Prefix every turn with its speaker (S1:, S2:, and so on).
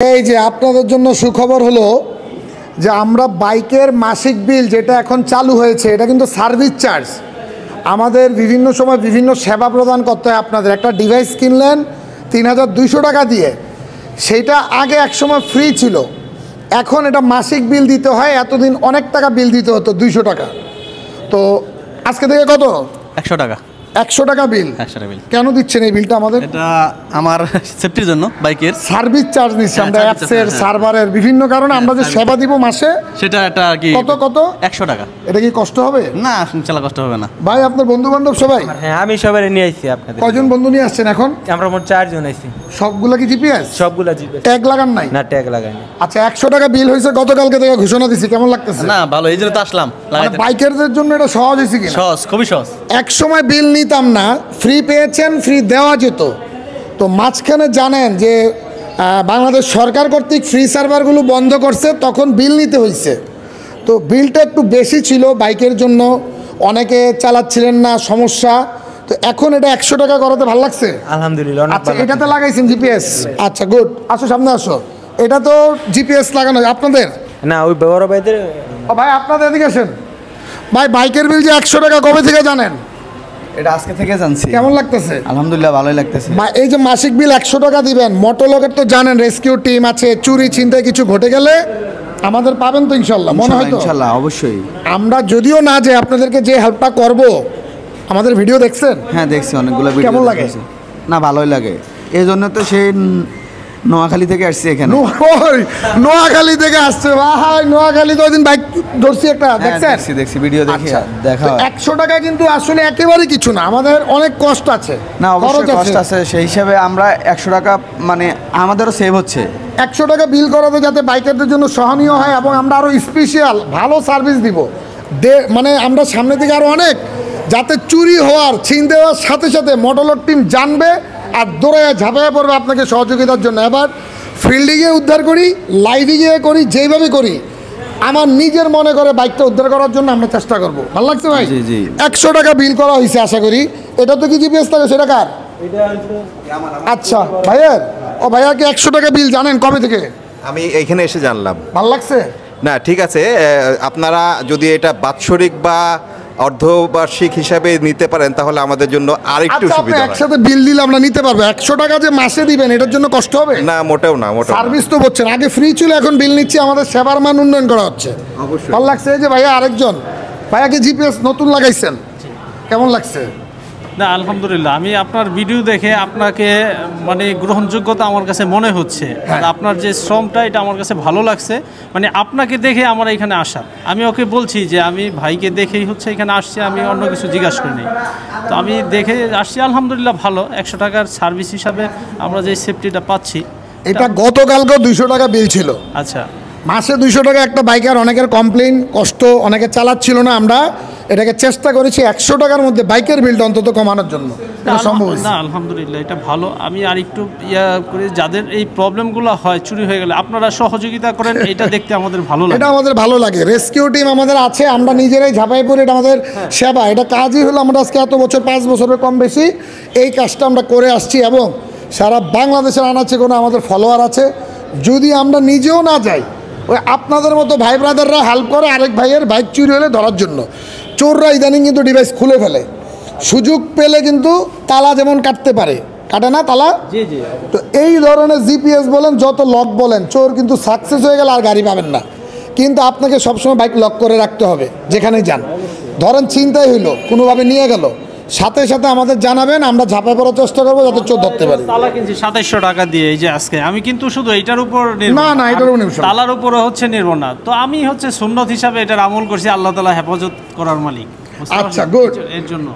S1: এই যে আপনাদের জন্য সুখবর হলো যে আমরা বাইকের মাসিক বিল যেটা এখন চালু হয়েছে এটা কিন্তু সার্ভিস চার্জ আমাদের বিভিন্ন সময় বিভিন্ন সেবা প্রদান করতে হয়। আপনাদের একটা ডিভাইস কিনলেন ৩,২০০ টাকা দিয়ে, সেইটা আগে এক সময় ফ্রি ছিল, এখন এটা মাসিক বিল দিতে হয়। এতদিন অনেক টাকা বিল দিতে হতো ২০০ টাকা, তো আজকে থেকে কত
S2: ১০০ টাকা
S1: ১০০ টাকা বিল।
S2: ১০০ টাকা বিল
S1: কেন দিচ্ছেন এই বিলটা? আমাদের
S2: এটা আমার সেফটির জন্য, বাইকের
S1: সার্ভিস চার্জ নিচ্ছি আমরা, অ্যাপসের সার্ভারের বিভিন্ন কারণে আমরা যে সেবা দিব মাসে,
S2: সেটা একটা আর কি
S1: কত কত
S2: ১০০ টাকা।
S1: এটা কি কষ্ট হবে?
S2: না, চালা কষ্ট হবে না
S1: ভাই আপনার বন্ধু বান্ধব সবাই?
S3: হ্যাঁ, আমি সবাই নিয়ে আইছি। আপনাদের
S1: কয়জন বন্ধু নিয়ে আসছেন এখন?
S3: আমরা মোট 4 জন আইছি।
S1: সবগুলা কি জিপিএস?
S3: সবগুলা জিপিএস।
S1: ট্যাগ লাগান নাই?
S3: না, ট্যাগ লাগাইনি।
S1: আচ্ছা, ১০০ টাকা বিল হয়েছে গতকালকে থেকে ঘোষণা দিছি, কেমন লাগতেছে?
S2: না, ভালো, এই জন্য তো আসলাম।
S1: বাইকারদের জন্য এটা সহজ হয়েছে কিনা?
S2: সহজ, খুবই সহজ।
S1: এক সময় বিল নিতাম না, ফ্রি পেয়েছেন, ফ্রি দেওয়া যেত, তো মাঝখানে জানেন যে বাংলাদেশ সরকার কর্তৃক ফ্রি সার্ভারগুলো বন্ধ করছে, তখন বিল নিতে হয়েছে। তো বিলটা একটু বেশি ছিল বাইকের জন্য, অনেকে চালাচ্ছিলেন না, সমস্যা। তো এখন এটা ১০০ টাকা করাতে ভালো লাগছে
S3: আলহামদুলিল্লাহ।
S1: আচ্ছা, এটাতে লাগাইছেন জিপিএস? আচ্ছা, গুড। আসো, সামনে আসো। এটা তো জিপিএস লাগানো আপনাদের
S3: না, ওই বড় ভাইদের।
S1: ও ভাই, আপনাদের এদিকে আসেন। ভাই, বাইকের বিল যে ১০০ টাকা কবে থেকে জানেন?
S4: এটা আজকে থেকে জানছি।
S1: কেমন লাগতেছে?
S4: আলহামদুলিল্লাহ, ভালোই লাগতেছে।
S1: এই যে মাসিক বিল ১০০ টাকা দিবেন, মোটরলোকের তো জানেন রেস্কিউ টিম আছে, চুরি ছিনতাই কিছু ঘটে গেলে আমাদের পাবেন তো ইনশাল্লাহ, মনে হয় তো?
S4: ইনশাল্লাহ, অবশ্যই।
S1: আমরা যদিও না যে আপনাদেরকে যে হেল্পটা করব, আমাদের ভিডিও দেখছেন?
S4: হ্যাঁ, দেখছি অনেকগুলো ভিডিও।
S1: কেমন লাগে?
S4: না, ভালোই লাগে। এই জন্য তো সেই নোয়াখালী থেকে আসছি এখানে।
S1: নোয়াখালী থেকে আসছে ভাই, নোয়াখালী তো ওই দিন বাইক ধরছি একটা, দেখছেন?
S4: দেখছি ভিডিও দেখে দেখা।
S1: ১০০ টাকা কিন্তু আসলে একেবারে কিছু না, আমাদের অনেক কষ্ট আছে।
S4: না, অবশ্যই কষ্ট আছে, সেই হিসাবে আমরা ১০০ টাকা মানে আমাদেরও সেভ হচ্ছে।
S1: ১০০ টাকা বিল করাতে যাতে বাইকারদের জন্য সহনীয় হয় এবং আমরা আরও স্পেশাল ভালো সার্ভিস দিব, মানে আমরা সামনে থেকে আরও অনেক, যাতে চুরি হওয়ার ছিনতে হওয়ার সাথে সাথে মোটরলোক টিম জানবে আর দৌড়ে ঝাঁপাইয়া পড়বে আপনাকে সহযোগিতার জন্য। এবার ফিল্ডিংয়ে উদ্ধার করি, লাইভিংয়ে করি, যেইভাবে করি আমার নিজের মনে করে বাইকটা উদ্ধার করার জন্য আমরা চেষ্টা করবো। ভালো লাগছে ভাই?
S4: জি জি।
S1: ১০০ টাকা বিল করা হয়েছে, আশা করি। এটা তো কি জিপিএস থাকে? সেটা কার? আচ্ছা, ভাইয়ের। ও ভাইয়া, কি ১০০ টাকা বিল জানেন কবে থেকে?
S5: আমি এইখানে এসে জানলাম।
S1: ভালো লাগছে?
S5: না, ঠিক আছে, আপনারা যদি এটা বাৎসরিক বা অর্ধবার্ষিক হিসাবে নিতে পারেন তাহলে আমাদের জন্য আরেকটু
S1: আচ্ছা, আপনি
S5: সুবিধা হয়।
S1: একসাথে বিল দিলে আমরা নিতে পারবো। ১০০ টাকা যে মাসে দিবেন এটার জন্য কষ্ট হবে
S5: না, মোটেও না, মোটেও না।
S1: সার্ভিস তো বলছেন, আগে ফ্রি ছিল, এখন বিল নিচ্ছি, আমাদের সেবার মান উন্নয়ন করা হচ্ছে।
S5: অবশ্যই।
S1: ভালো লাগছে। এই যে ভাইয়া আরেকজন, ভাইয়াকে জিপিএস নতুন লাগাইছেন, কেমন লাগছে?
S6: না, আলহামদুলিল্লাহ, আমি আপনার ভিডিও দেখে আপনাকে মানে গ্রহণযোগ্যতা আমার কাছে মনে হচ্ছে, আর আপনার যে শ্রমটা এটা আমার কাছে ভালো লাগছে। মানে আপনাকে দেখে আমার এখানে আসা, আমি ওকে বলছি যে আমি ভাইকে দেখেই হচ্ছে এখানে আসছি, আমি অন্য কিছু জিজ্ঞাসা করিনি। তো আমি দেখে আসছি, আলহামদুলিল্লাহ ভালো। ১০০ টাকার সার্ভিস হিসাবে আমরা যে সেফটিটা পাচ্ছি।
S1: এটা গতকালকেও ২০০ টাকা বিল ছিল।
S6: আচ্ছা,
S1: মাসে ২০০ টাকা একটা বাইকার, অনেকের কমপ্লেন, কষ্ট, অনেকে চালাচ্ছিল না। আমরা এটাকে চেষ্টা করেছি ১০০ টাকার মধ্যে বাইকের বিলটা অন্তত কমানোর জন্য। এটা সম্ভব হয়েছে।
S6: না, আলহামদুলিল্লাহ, এটা ভালো। আমি আর একটু করে যাদের এই প্রবলেমগুলো হয় চুরি হয়ে গেলে আপনারা সহযোগিতা করেন, এটা দেখতে আমাদের ভালো লাগে।
S1: এটা আমাদের ভালো লাগে। রেস্কিউ টিম আমাদের আছে, আমরা নিজেরাই ঝাঁপাই পড়ি, এটা আমাদের সেবা। এটা কাজই হলো আমরা আজকে এত বছর, ৫ বছরের কম বেশি এই কাজটা আমরা করে আসছি এবং সারা বাংলাদেশের আনাচে কোনো আমাদের ফলোয়ার আছে। যদি আমরা নিজেও না যাই, ওই আপনাদের মতো ভাই ব্রাদাররা হেল্প করে আরেক ভাইয়ের বাইক চুরি হলে ধরার জন্য। চোররা ইদানিং কিন্তু ডিভাইস খুলে ফেলে, সুযোগ পেলে কিন্তু তালা যেমন কাটতে পারে, কাটে না তালা?
S6: জি জি।
S1: তো এই ধরনের জিপিএস বলেন, যত লক বলেন, চোর কিন্তু সাকসেস হয়ে গেলে আর গাড়ি পাবেন না। কিন্তু আপনাকে সবসময় বাইক লক করে রাখতে হবে যেখানেই যান। ধরেন ছিনতাই হইলো, কোনোভাবে নিয়ে গেল, সাথে সাথে আমাদের জানাবেন, আমরা ঝাঁপাই পড়ার চেষ্টা করবো যাতে চোর ধরতে পারি।
S6: তালা কিনছি ২৭০০ টাকা দিয়ে, এই যে আজকে আমি কিন্তু শুধু এইটার উপর
S1: না, এটার উপর নির্ভর,
S6: তালার উপরও হচ্ছে নির্ভর না। তো আমি হচ্ছে সুন্নত হিসাবে এটার আমল করছি, আল্লাহ তাআলা হেফাজত করার মালিক।
S1: আচ্ছা, গুড।
S6: এর জন্য